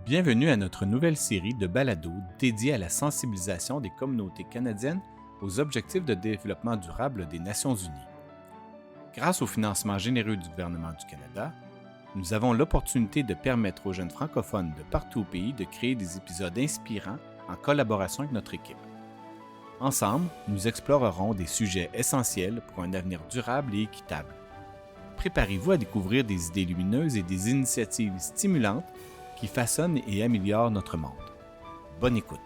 Bienvenue à notre nouvelle série de balados dédiée à la sensibilisation des communautés canadiennes aux objectifs de développement durable des Nations unies. Grâce au financement généreux du gouvernement du Canada, nous avons l'opportunité de permettre aux jeunes francophones de partout au pays de créer des épisodes inspirants en collaboration avec notre équipe. Ensemble, nous explorerons des sujets essentiels pour un avenir durable et équitable. Préparez-vous à découvrir des idées lumineuses et des initiatives stimulantes qui façonnent et améliorent notre monde. Bonne écoute!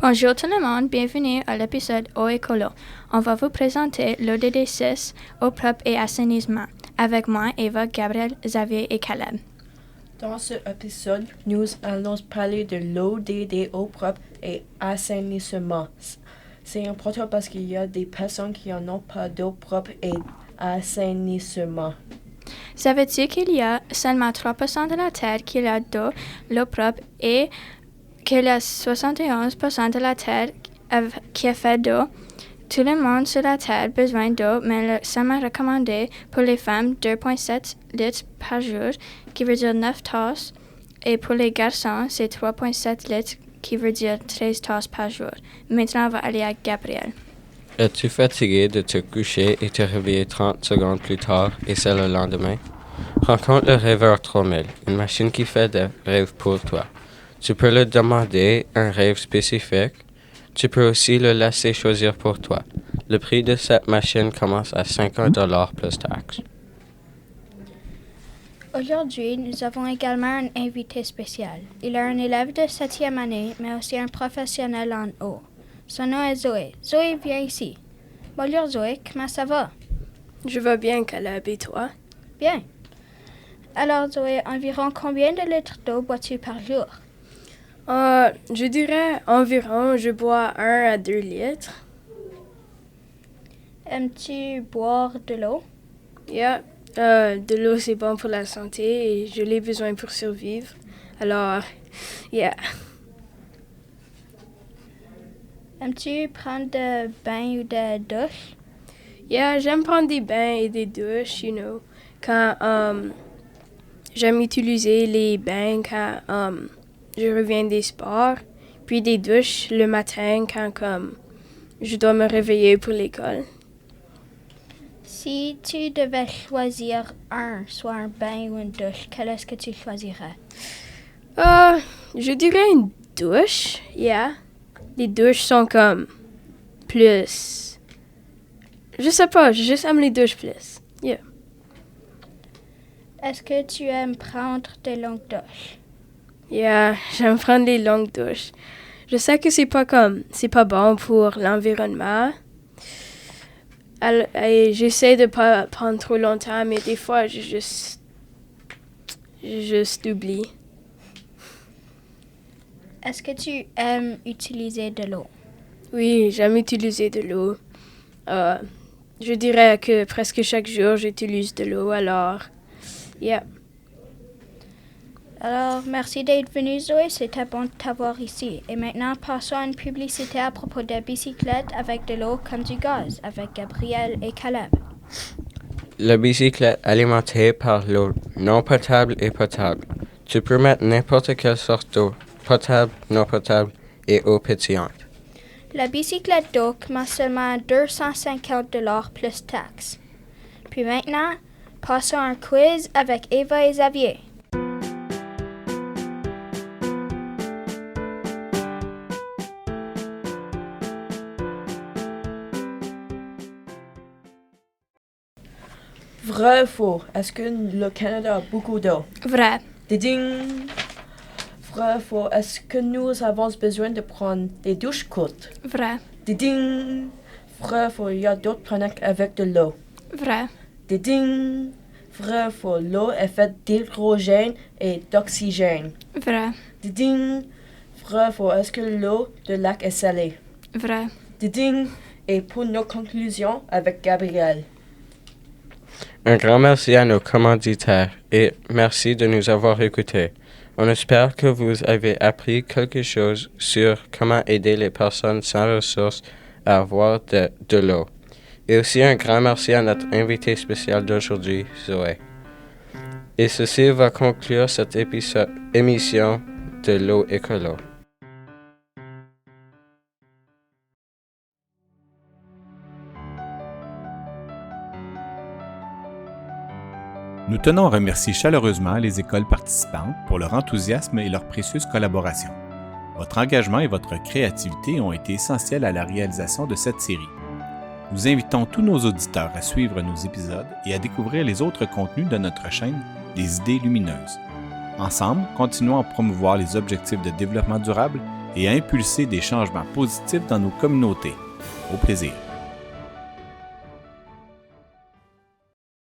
Bonjour tout le monde, bienvenue à l'épisode Eau Écolo. On va vous présenter l'ODD6, eau propre et assainissement, avec moi, Eva, Gabriel, Xavier et Caleb. Dans cet épisode, nous allons parler de l'ODD, eau propre et assainissement. C'est important parce qu'il y a des personnes qui n'en ont pas d'eau propre et assainissement. Savais-tu qu'il y a seulement 3% de la Terre qui a l'eau propre et qu'il y a 71% de la Terre qui est faite d'eau? Tout le monde sur la Terre a besoin d'eau, mais le sommet recommandé pour les femmes, 2,7 litres par jour, qui veut dire 9 tasses, et pour les garçons, c'est 3,7 litres, qui veut dire 13 tasses par jour. Maintenant, on va aller à Gabriel. Es-tu fatigué de te coucher et te réveiller 30 secondes plus tard et c'est le lendemain? Rencontre le Rêveur 3000, une machine qui fait des rêves pour toi. Tu peux lui demander un rêve spécifique. Tu peux aussi le laisser choisir pour toi. Le prix de cette machine commence à $50 plus taxes. Aujourd'hui, nous avons également un invité spécial. Il est un élève de 7e année, mais aussi un professionnel en eau. Son nom est Zoé. Zoé, viens ici. Bonjour Zoé, comment ça va? Je vais bien, Caleb, et toi? Bien. Alors Zoé, environ combien de litres d'eau bois-tu par jour? Je dirais environ, je bois 1 à 2 litres. Aimes-tu boire de l'eau? Yeah, de l'eau c'est bon pour la santé et je l'ai besoin pour survivre. Alors, yeah. Aimes-tu prendre des bains ou des douches? Yeah, j'aime prendre des bains et des douches, quand j'aime utiliser les bains quand je reviens des sports, puis des douches le matin quand je dois me réveiller pour l'école. Si tu devais choisir soit un bain ou une douche, quel est-ce que tu choisirais? Je dirais une douche, yeah. Les douches sont plus... Je sais pas, je juste aime les douches plus, yeah. Est-ce que tu aimes prendre des longues douches? Yeah, j'aime prendre les longues douches. Je sais que c'est pas bon pour l'environnement. Et j'essaie de pas prendre trop longtemps, mais des fois, je juste oublie. Est-ce que tu aimes utiliser de l'eau? Oui, j'aime utiliser de l'eau. Je dirais que presque chaque jour, j'utilise de l'eau, alors, yeah. Alors, merci d'être venu, Zoé. C'était bon de t'avoir ici. Et maintenant, passons à une publicité à propos des bicyclettes avec de l'eau comme du gaz, avec Gabriel et Caleb. La bicyclette alimentée par l'eau non potable et potable. Tu peux mettre n'importe quelle sorte d'eau, potable, non potable et eau pétillante. La bicyclette d'eau commence seulement à $250 plus taxes. Puis maintenant, passons à un quiz avec Eva et Xavier. Vrai ou faux? Est-ce que le Canada a beaucoup d'eau? Vrai. Ding! Vrai ou faux? Est-ce que nous avons besoin de prendre des douches courtes? Vrai. Ding! Vrai ou faux? Il y a d'autres planètes avec de l'eau? Vrai. Ding! Vrai ou faux? L'eau est faite d'hydrogène et d'oxygène. Vrai. Ding! Vrai ou faux? Est-ce que l'eau de lac est salée? Vrai. Ding! Et pour nos conclusions avec Gabriel. Un grand merci à nos commanditaires et merci de nous avoir écoutés. On espère que vous avez appris quelque chose sur comment aider les personnes sans ressources à avoir de l'eau. Et aussi un grand merci à notre invité spécial d'aujourd'hui, Zoé. Et ceci va conclure cette émission de l'eau écolo. Nous tenons à remercier chaleureusement les écoles participantes pour leur enthousiasme et leur précieuse collaboration. Votre engagement et votre créativité ont été essentiels à la réalisation de cette série. Nous invitons tous nos auditeurs à suivre nos épisodes et à découvrir les autres contenus de notre chaîne des idées lumineuses. Ensemble, continuons à promouvoir les objectifs de développement durable et à impulser des changements positifs dans nos communautés. Au plaisir!